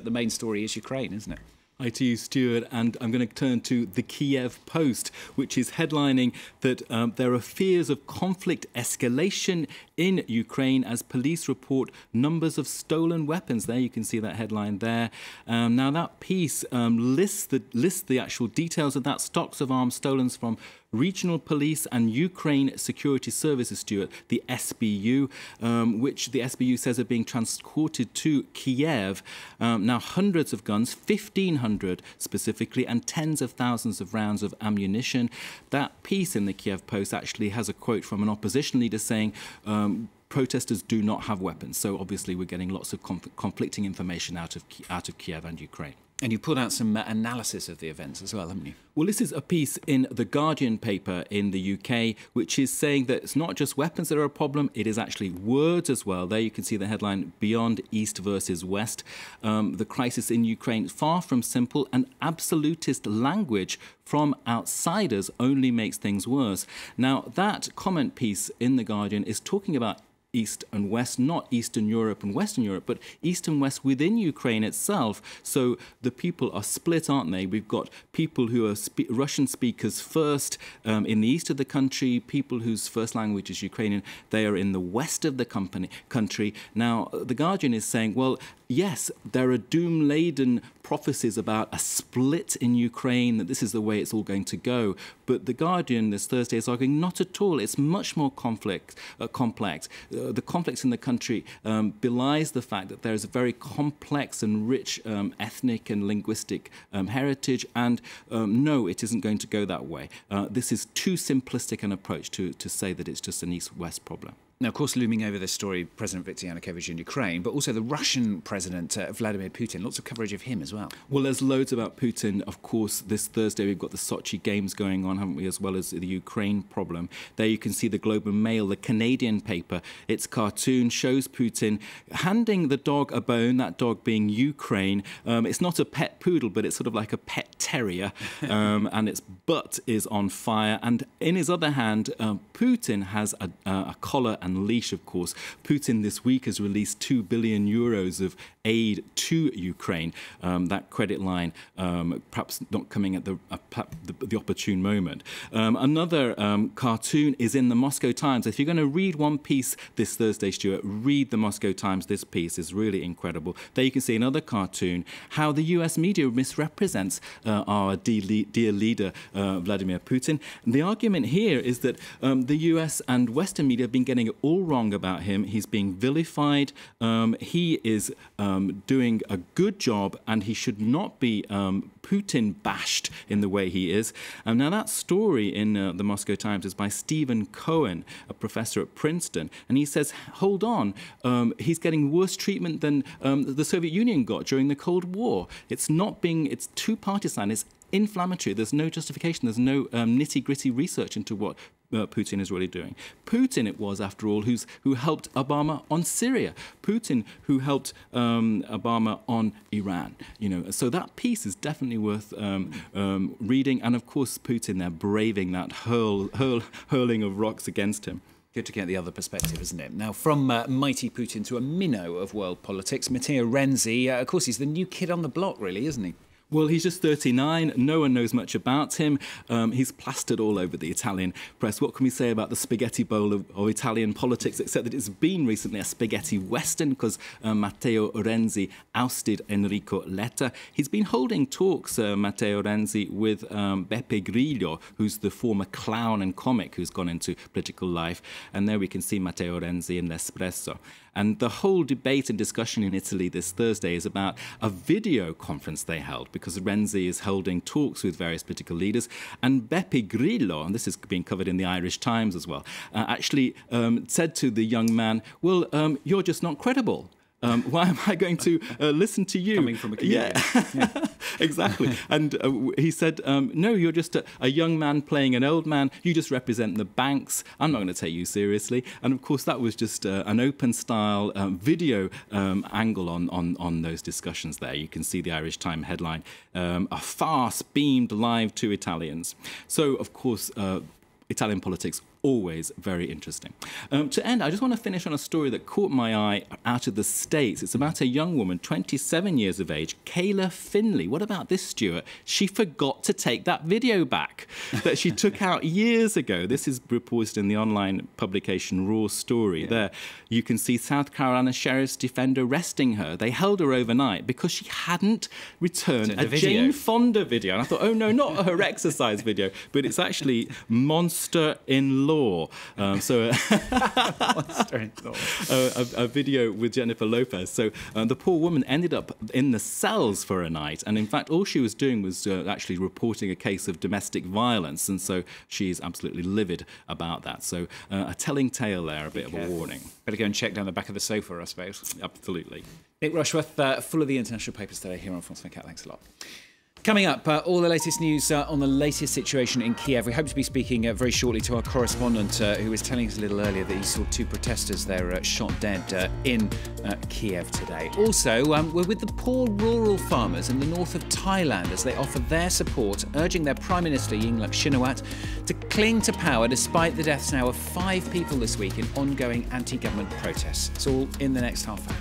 The main story is Ukraine, isn't it? Hi to you, Stuart, and I'm going to turn to the Kiev Post, which is headlining that there are fears of conflict escalation in Ukraine as police report numbers of stolen weapons. There you can see that headline there. Now that piece lists the actual details of that, stocks of arms stolen from regional police and Ukraine Security Services, Stuart, the SBU, which the SBU says are being transported to Kiev. Now, hundreds of guns, 1,500 specifically, and tens of thousands of rounds of ammunition. That piece in the Kiev Post actually has a quote from an opposition leader saying, protesters do not have weapons. So obviously we're getting lots of conflicting information out of Kiev and Ukraine. And you pulled out some analysis of the events as well, haven't you? Well, this is a piece in the Guardian paper in the UK, which is saying that it's not just weapons that are a problem, it is actually words as well. There you can see the headline, Beyond East versus West. The crisis in Ukraine, far from simple, and absolutist language from outsiders only makes things worse. Now, that comment piece in the Guardian is talking about East and West, not Eastern Europe and Western Europe, but East and West within Ukraine itself. So the people are split, aren't they? We've got people who are Russian speakers first in the east of the country, people whose first language is Ukrainian. They are in the west of the country. Now, The Guardian is saying, well, yes, there are doom-laden prophecies about a split in Ukraine, that this is the way it's all going to go. But The Guardian this Thursday is arguing not at all. It's much more complex. The conflicts in the country belies the fact that there is a very complex and rich ethnic and linguistic heritage. And no, it isn't going to go that way. This is too simplistic an approach to say that it's just an East-West problem. Now, of course, looming over this story, President Viktor Yanukovych in Ukraine, but also the Russian President, Vladimir Putin. Lots of coverage of him as well. Well, there's loads about Putin. Of course, this Thursday we've got the Sochi Games going on, haven't we, as well as the Ukraine problem. There you can see the Globe and Mail, the Canadian paper. Its cartoon shows Putin handing the dog a bone, that dog being Ukraine. It's not a pet poodle, but it's sort of like a pet terrier, and its butt is on fire. And in his other hand, Putin has a collar and leash, of course. Putin this week has released 2 billion euros of aid to Ukraine. That credit line perhaps not coming at the opportune moment. Another cartoon is in the Moscow Times. If you're going to read one piece this Thursday, Stuart, read the Moscow Times. This piece is really incredible. There you can see another cartoon, how the US media misrepresents our dear leader, Vladimir Putin. And the argument here is that the US and Western media have been getting it all wrong about him. He's being vilified. He is doing a good job, and he should not be Putin bashed in the way he is. Now, that story in the Moscow Times is by Stephen Cohen, a professor at Princeton, and he says, hold on, he's getting worse treatment than the Soviet Union got during the Cold War. It's too partisan, it's inflammatory, there's no justification, there's no nitty-gritty research into what Putin is really doing. Putin it was, after all, who helped Obama on Syria. Putin who helped Obama on Iran. So that piece is definitely worth reading. And of course, Putin there braving that hurling of rocks against him. Good to get the other perspective, isn't it? Now, from mighty Putin to a minnow of world politics, Matteo Renzi, of course, he's the new kid on the block, really, isn't he? Well, he's just 39. No one knows much about him. He's plastered all over the Italian press. What can we say about the spaghetti bowl of Italian politics, except that it's been recently a spaghetti western because Matteo Renzi ousted Enrico Letta. He's been holding talks, Matteo Renzi, with Beppe Grillo, who's the former clown and comic who's gone into political life. And there we can see Matteo Renzi in L'Espresso. And the whole debate and discussion in Italy this Thursday is about a video conference they held, because Renzi is holding talks with various political leaders. And Beppe Grillo, and this is being covered in the Irish Times as well, actually said to the young man, well, you're just not credible. Why am I going to listen to you? Coming from a comedian. Yeah, exactly. And he said, no, you're just a young man playing an old man. You just represent the banks. I'm not going to take you seriously. And of course, that was just an open-style video angle on those discussions there. You can see the Irish Times headline, a farce beamed live to Italians. So, of course, Italian politics always very interesting. To end, I just want to finish on a story that caught my eye out of the States. It's about a young woman, 27 years of age, Kayla Finley. What about this, Stuart? She forgot to take that video back that she took out years ago. This is reported in the online publication Raw Story. Yeah. There you can see South Carolina Sheriff's defender arresting her. They held her overnight because she hadn't returned a Jane Fonda video. And I thought, oh no, not her exercise video, but it's actually Monster-in-Law. A video with Jennifer Lopez. So the poor woman ended up in the cells for a night, and in fact all she was doing was actually reporting a case of domestic violence, and so she's absolutely livid about that. So a telling tale there, a bit of a warning. Better go and check down the back of the sofa, I suppose. Absolutely. Nick Rushworth, full of the international papers today here on France 24. Thanks a lot. Coming up, all the latest news on the latest situation in Kiev. We hope to be speaking very shortly to our correspondent who was telling us a little earlier that he saw 2 protesters there shot dead in Kiev today. Also, we're with the poor rural farmers in the north of Thailand as they offer their support, urging their Prime Minister Yingluck Shinawatra to cling to power despite the deaths now of 5 people this week in ongoing anti-government protests. It's all in the next half hour.